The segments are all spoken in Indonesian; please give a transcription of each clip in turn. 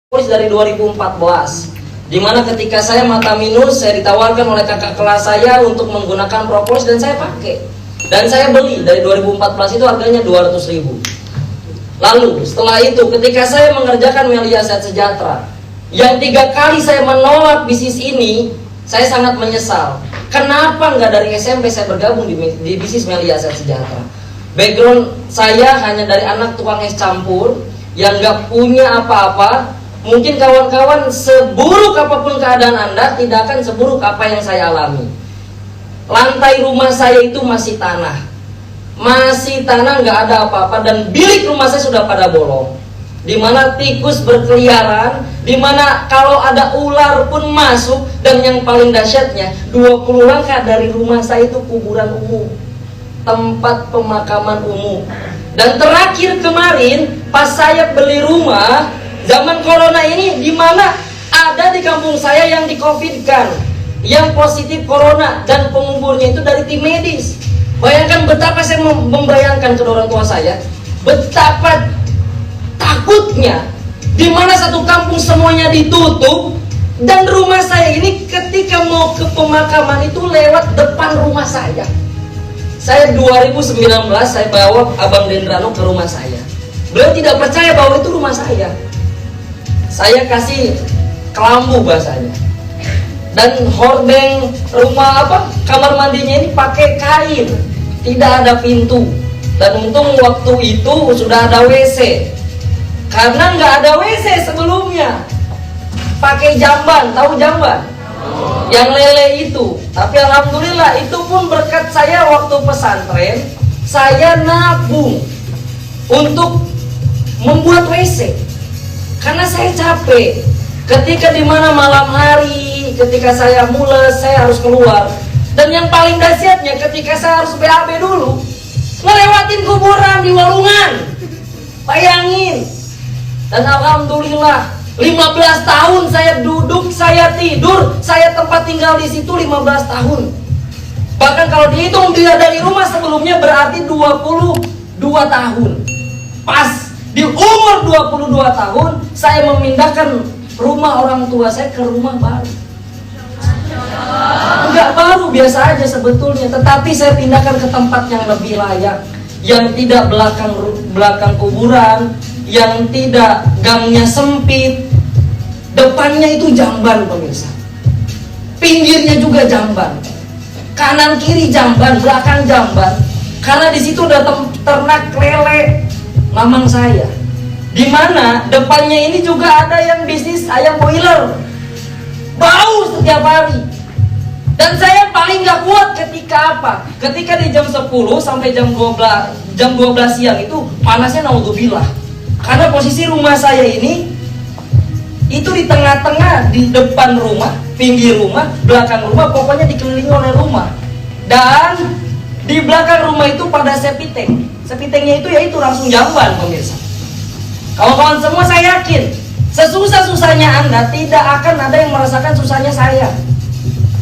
dari 2014, dimana ketika saya mata minus, saya ditawarkan oleh kakak kelas saya untuk menggunakan propolis dan saya pakai. Dan saya beli dari 2014 itu harganya 200.000. Lalu setelah itu ketika saya mengerjakan Melia Aset Sejahtera, yang 3 kali saya menolak bisnis ini, saya sangat menyesal. Kenapa nggak dari SMP saya bergabung di bisnis Melia Aset Sejahtera? Background saya hanya dari anak tukang es campur yang nggak punya apa-apa. Mungkin kawan-kawan seburuk apapun keadaan Anda, tidak akan seburuk apa yang saya alami. Lantai rumah saya itu masih tanah, nggak ada apa-apa, dan bilik rumah saya sudah pada bolong. Dimana tikus berkeliaran, dimana kalau ada ular pun masuk, dan yang paling dahsyatnya 20 langkah dari rumah saya itu kuburan umum, tempat pemakaman umum. Dan terakhir kemarin pas saya beli rumah zaman corona ini, dimana ada di kampung saya yang di COVID-kan, yang positif corona, dan penguburnya itu dari tim medis. Bayangkan betapa saya membayangkan ke orang tua saya, betapa takutnya, dimana satu kampung semuanya ditutup, dan rumah saya ini ketika mau ke pemakaman itu lewat depan rumah saya. Saya 2019 saya bawa Abang Dendrano ke rumah saya. Beliau tidak percaya bahwa itu rumah saya. Saya kasih kelambu bahasanya, dan hordeng rumah kamar mandinya ini pakai kain, tidak ada pintu. Dan untung waktu itu sudah ada WC, karena nggak ada WC sebelumnya. Pakai jamban, tahu jamban? Yang lele itu. Tapi alhamdulillah itu pun berkat saya waktu pesantren, saya nabung untuk membuat WC. Karena saya capek. Ketika dimana malam hari, ketika saya mules, saya harus keluar. Dan yang paling dahsyatnya ketika saya harus BAB dulu, ngelewatin kuburan di Walungan. Bayangin. Dan alhamdulillah 15 tahun saya duduk, saya tidur, saya tempat tinggal di situ 15 tahun. Bahkan kalau dihitung dia dari rumah sebelumnya berarti 22 tahun. Pas di umur 22 tahun saya memindahkan rumah orang tua saya ke rumah baru. Enggak baru, biasa aja sebetulnya, tetapi saya pindahkan ke tempat yang lebih layak, yang tidak belakang kuburan, yang tidak gangnya sempit. Depannya itu jamban pemirsa, pinggirnya juga jamban, kanan kiri jamban, belakang jamban. Karena di situ ada ternak lele mamang saya, dimana depannya ini juga ada yang bisnis ayam boiler, bau setiap hari. Dan saya paling gak kuat ketika apa? Ketika di jam 10 sampai jam 12 siang itu panasnya naudzubillah. Karena posisi rumah saya ini itu di tengah-tengah, di depan rumah, pinggir rumah, belakang rumah, pokoknya dikelilingi oleh rumah. Dan di belakang rumah itu pada sepiteng. Sepitengnya itu yaitu langsung jamban pemirsa. Kawan-kawan semua, saya yakin sesusah-susahnya Anda tidak akan ada yang merasakan susahnya saya.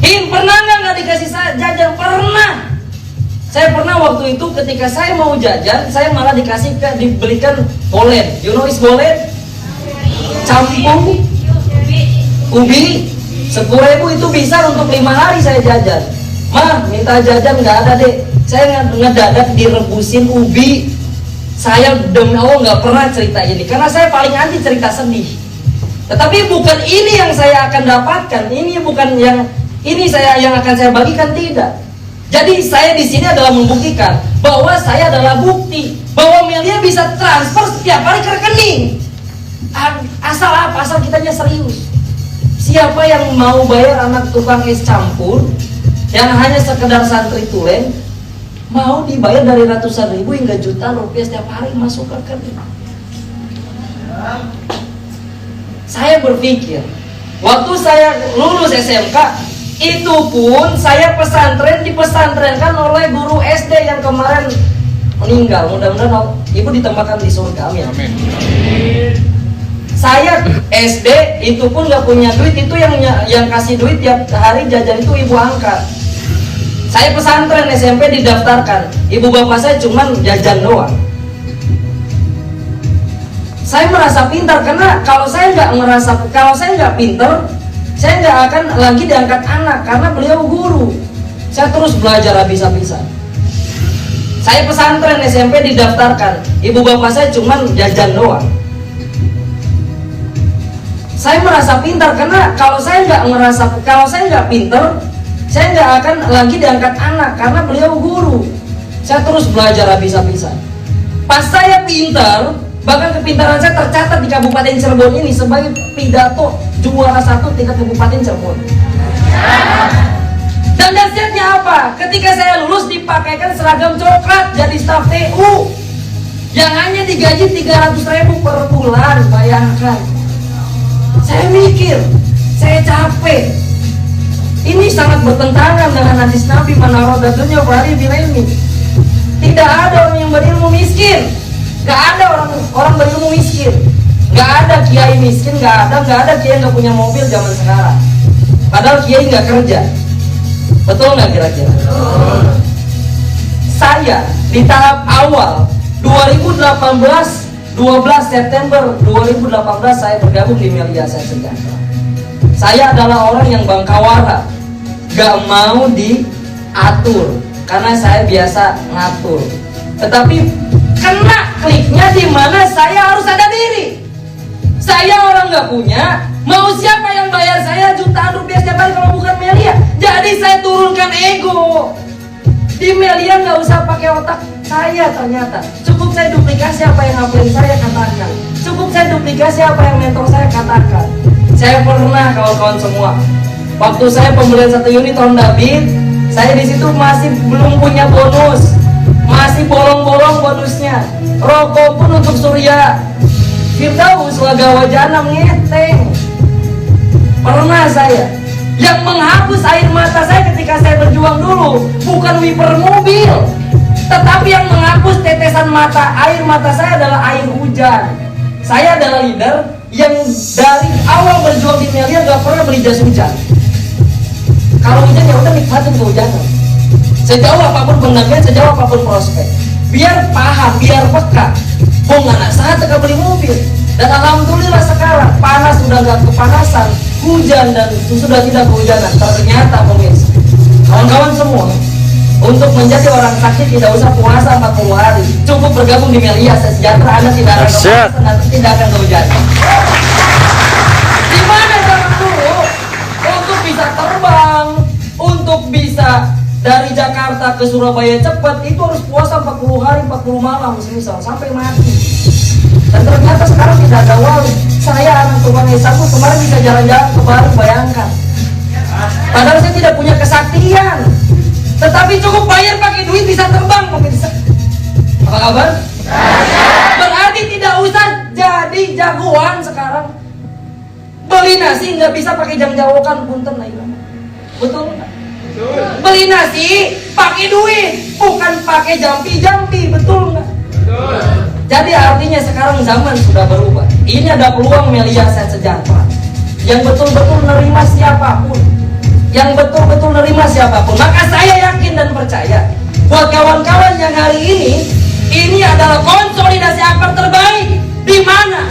Pernah nggak dikasih jajan? Pernah. Saya pernah waktu itu ketika saya mau jajan, saya malah dibelikan bolen. You know is bolen? Campur ubi 10.000 itu bisa untuk 5 hari saya jajan. Mah minta jajan, nggak ada deh. Saya ngedadak direbusin ubi. Saya demi Allah nggak pernah cerita ini, karena saya paling anti cerita sedih. Tetapi bukan ini yang saya akan dapatkan, ini bukan yang akan saya bagikan, tidak. Jadi saya di sini adalah membuktikan bahwa saya adalah bukti bahwa Melia bisa transfer setiap hari ke rekening. Asal apa? Asal kitanya serius. Siapa yang mau bayar anak tukang es campur yang hanya sekedar santri tulen, mau dibayar dari ratusan ribu hingga jutaan rupiah setiap hari masuk ke rekening. Saya berpikir, waktu saya lulus SMK, itu pun saya dipesantrenkan oleh guru SD yang kemarin meninggal. Mudah-mudahan ibu ditempatkan di surga, amin. Saya SD itu pun nggak punya duit, itu yang kasih duit tiap hari jajan itu ibu angkat. Saya pesantren SMP didaftarkan, ibu bapak saya cuman jajan doang. Saya merasa pintar karena kalau saya nggak pintar, saya nggak akan lagi diangkat anak karena beliau guru. Saya terus belajar habis-habisan. Saya pesantren SMP didaftarkan, ibu bapak saya cuman jajan doang. Saya merasa pintar karena kalau saya nggak pintar, saya nggak akan lagi diangkat anak karena beliau guru. Saya terus belajar habis-habisan. Pas saya pintar, bahkan kepintaran saya tercatat di Kabupaten Cirebon ini sebagai pidato juara 1 tingkat Kabupaten Cirebon. Dan dahsyatnya apa? Ketika saya lulus dipakaikan seragam coklat jadi staf TU yang hanya digaji 300.000 per bulan. Bayangkan. Saya mikir, saya capek. Ini sangat bertentangan dengan hadis Nabi, man arada dunya fa'alaihi bil ilmi. Tidak ada orang yang berilmu miskin. Gak ada orang berilmu miskin. Gak ada kiai miskin, gak ada kiai yang gak punya mobil zaman sekarang. Padahal kiai gak kerja. Betul gak kira-kira? Saya di tahap awal 2018 12 September 2018 saya bergabung di Melia Aset Sejahtera. Saya adalah orang yang bangkawara, gak mau diatur karena saya biasa ngatur. Tetapi kena kliknya di mana saya harus ada diri. Saya orang nggak punya, mau siapa yang bayar saya jutaan rupiah setiap hari kalau bukan Melia? Jadi saya turunkan ego. Di Melia nggak usah pakai otak saya ternyata. Cukup saya duplikasi apa yang hafalin saya katakan. Cukup saya duplikasi apa yang mentor saya katakan. Saya pernah kawan-kawan semua. Waktu saya pembelian 1 unit Honda Beat, saya di situ masih belum punya bonus. Masih bolong-bolong bonusnya. Rokok pun untuk Surya Firdaus Lagawa Janam ngeteng. Pernah saya yang menghapus air mata saya ketika saya berjuang dulu bukan wiper mobil, tetapi yang menghapus tetesan air mata saya adalah air hujan. Saya adalah leader yang dari awal berjuang di Melia gak pernah beli jas hujan. Kalau hujan ya udah nikmatin kehujanan. Sejauh apapun pendampingan, sejauh apapun prospek, biar paham, biar peka. Anak saya teka beli mobil. Dan alhamdulillah sekarang panas sudah gak kepanasan, hujan dan sudah tidak kehujanan. Ternyata pemirsa, kawan-kawan semua, untuk menjadi orang sakti tidak usah puasa 40 hari, cukup bergabung di Melia Aset Sejahtera. Anda tidak akan kepanasan, Anda tidak akan kehujanan. Di mana zaman dulu untuk bisa terbang, untuk bisa dari Jakarta ke Surabaya cepat itu harus puasa 40 hari 40 malam semisal sampai mati. Dan ternyata sekarang tidak ada wali. Saya anak tukang sapu kemarin bisa jalan-jalan ke Bali, bayangkan. Padahal saya tidak punya kesaktian, tetapi cukup bayar pakai duit bisa terbang pemirsa. Apa kabar? Berarti tidak usah jadi jagoan sekarang. Beli nasi nggak bisa pakai jam jawokan punten lah. Betul nggak? Beli nasi pakai duit, bukan pakai jampi-jampi, betul nggak? Jadi artinya sekarang zaman sudah berubah. Ini ada peluang Melia Aset Sejahtera yang betul-betul nerima siapapun, yang betul-betul nerima siapapun. Maka saya yakin dan percaya buat kawan-kawan yang hari ini adalah konsolidasi akbar terbaik di mana